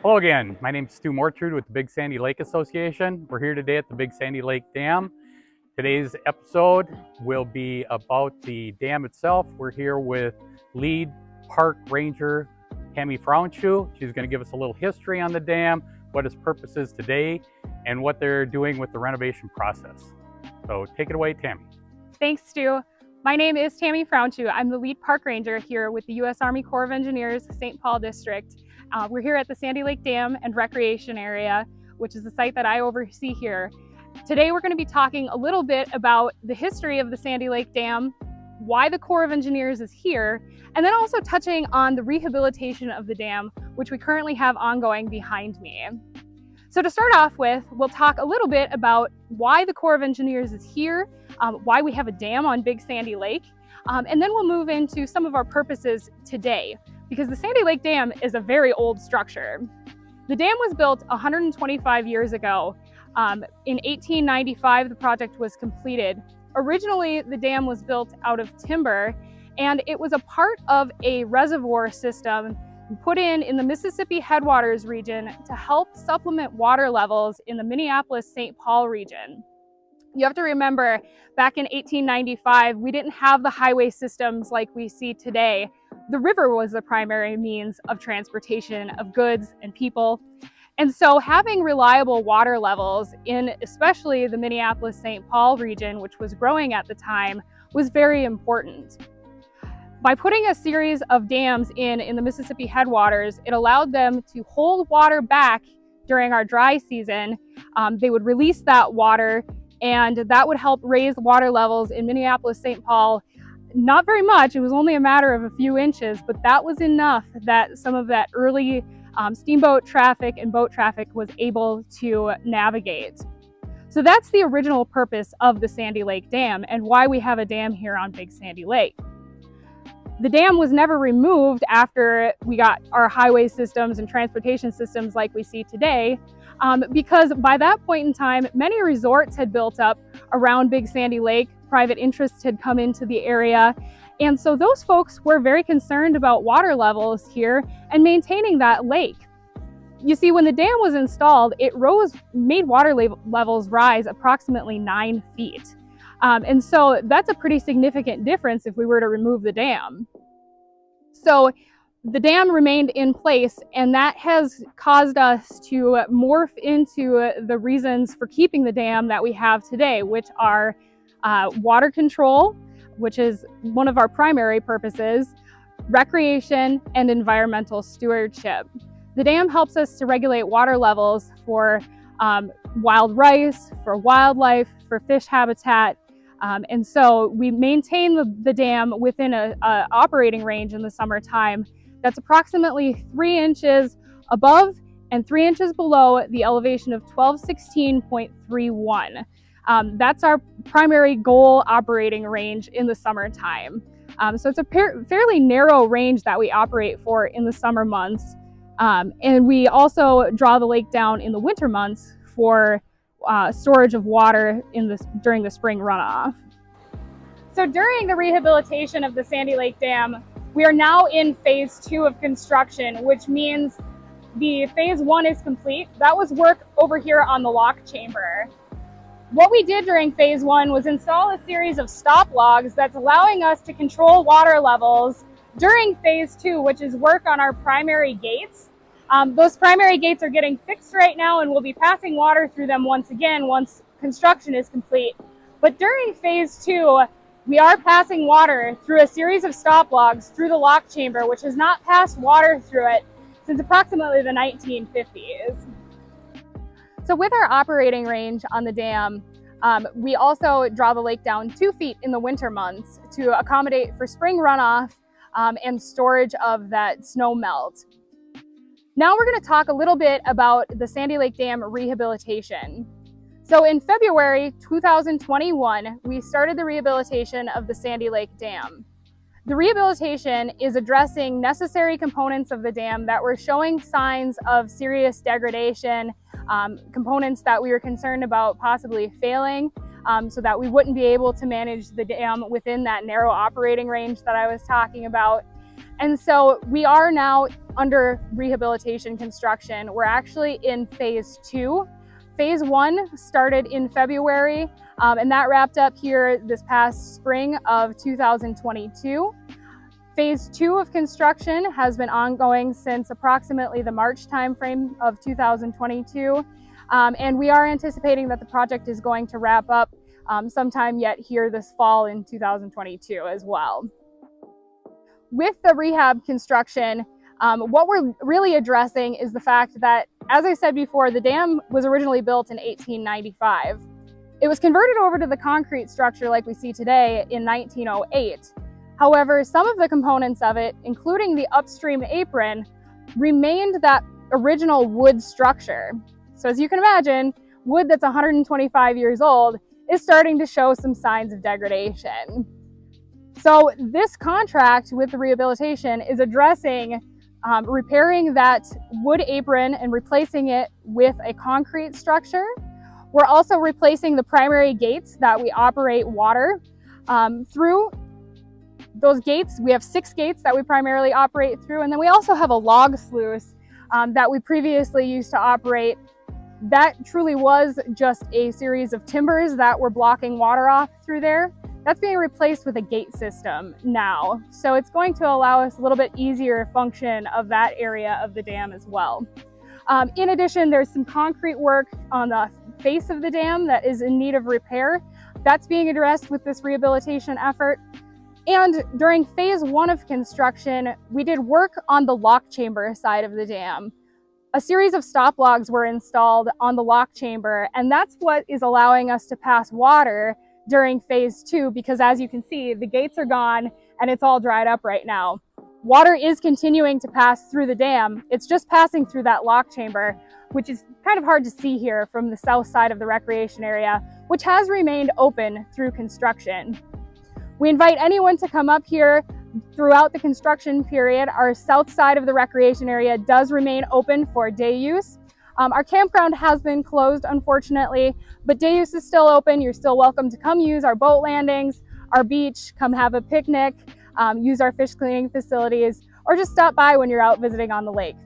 Hello again, my name is Stu Mortrude with the Big Sandy Lake Association. We're here today at the Big Sandy Lake Dam. Today's episode will be about the dam itself. We're here with lead park ranger Tammy. She's going to give us a little history on the dam, what its purpose is today, and what they're doing with the renovation process. So take it away, Tammy. Thanks, Stu. My name is Tammy. I'm the lead park ranger here with the U.S. Army Corps of Engineers, St. Paul District. We're here at the Sandy Lake Dam and Recreation Area, which is the site that I oversee here. Today we're going to be talking a little bit about the history of the Sandy Lake Dam, why the Corps of Engineers is here, and then also touching on the rehabilitation of the dam, which we currently have ongoing behind me. So to start off with, we'll talk a little bit about why the Corps of Engineers is here, why we have a dam on Big Sandy Lake, and then we'll move into some of our purposes today, because the Sandy Lake Dam is a very old structure. The dam was built 125 years ago. In 1895, the project was completed. Originally, the dam was built out of timber, and it was a part of a reservoir system put in the Mississippi headwaters region to help supplement water levels in the Minneapolis-St. Paul region. You have to remember, back in 1895, we didn't have the highway systems like we see today. The river was the primary means of transportation of goods and people. And so having reliable water levels in especially the Minneapolis-St. Paul region, which was growing at the time, was very important. By putting a series of dams in the Mississippi headwaters, it allowed them to hold water back during our dry season. They would release that water, and that would help raise water levels in Minneapolis-St. Paul. Not very much, it was only a matter of a few inches, but that was enough that some of that early steamboat traffic and boat traffic was able to navigate. So that's the original purpose of the Sandy Lake Dam and why we have a dam here on Big Sandy Lake. The dam was never removed after we got our highway systems and transportation systems like we see today, because by that point in time, many resorts had built up around Big Sandy Lake. Private interests had come into the area. And so those folks were very concerned about water levels here and maintaining that lake. You see, when the dam was installed, it made water levels rise approximately 9 feet. And so that's a pretty significant difference if we were to remove the dam. So the dam remained in place, and that has caused us to morph into the reasons for keeping the dam that we have today, which are water control, which is one of our primary purposes, recreation, and environmental stewardship. The dam helps us to regulate water levels for wild rice, for wildlife, for fish habitat. And so we maintain the dam within an operating range in the summertime that's approximately 3 inches above and 3 inches below the elevation of 1216.31. That's our primary goal operating range in the summertime. So it's a fairly narrow range that we operate for in the summer months. And we also draw the lake down in the winter months for storage of water during the spring runoff. So during the rehabilitation of the Sandy Lake Dam, we are now in phase 2 of construction, which means the phase 1 is complete. That was work over here on the lock chamber. What we did during phase 1 was install a series of stop logs that's allowing us to control water levels during phase 2, which is work on our primary gates. Those primary gates are getting fixed right now, and we'll be passing water through them once construction is complete. But during phase 2, we are passing water through a series of stop logs through the lock chamber, which has not passed water through it since approximately the 1950s. So with our operating range on the dam, we also draw the lake down 2 feet in the winter months to accommodate for spring runoff and storage of that snow melt. Now we're going to talk a little bit about the Sandy Lake Dam rehabilitation. So in February 2021, we started the rehabilitation of the Sandy Lake Dam. The rehabilitation is addressing necessary components of the dam that were showing signs of serious degradation, components that we were concerned about possibly failing, so that we wouldn't be able to manage the dam within that narrow operating range that I was talking about. And so we are now under rehabilitation construction. We're actually in phase 2. Phase 1 started in February, and that wrapped up here this past spring of 2022. Phase 2 of construction has been ongoing since approximately the March timeframe of 2022, and we are anticipating that the project is going to wrap up sometime yet here this fall in 2022 as well. With the rehab construction, what we're really addressing is the fact that, as I said before, the dam was originally built in 1895. It was converted over to the concrete structure like we see today in 1908. However, some of the components of it, including the upstream apron, remained that original wood structure. So as you can imagine, wood that's 125 years old is starting to show some signs of degradation. So this contract with the rehabilitation is addressing repairing that wood apron and replacing it with a concrete structure. We're also replacing the primary gates that we operate water through. Those gates, we have 6 gates that we primarily operate through, and then we also have a log sluice that we previously used to operate. That truly was just a series of timbers that were blocking water off through there. That's being replaced with a gate system now. So it's going to allow us a little bit easier function of that area of the dam as well. In addition, there's some concrete work on the face of the dam that is in need of repair. That's being addressed with this rehabilitation effort. And during phase 1 of construction, we did work on the lock chamber side of the dam. A series of stop logs were installed on the lock chamber, and that's what is allowing us to pass water during phase 2, because as you can see, the gates are gone and it's all dried up right now. Water is continuing to pass through the dam. It's just passing through that lock chamber, which is kind of hard to see here from the south side of the recreation area, which has remained open through construction. We invite anyone to come up here throughout the construction period. Our south side of the recreation area does remain open for day use. Our campground has been closed, unfortunately, but day use is still open. You're still welcome to come use our boat landings, our beach, come have a picnic, use our fish cleaning facilities, or just stop by when you're out visiting on the lake.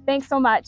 Thanks so much.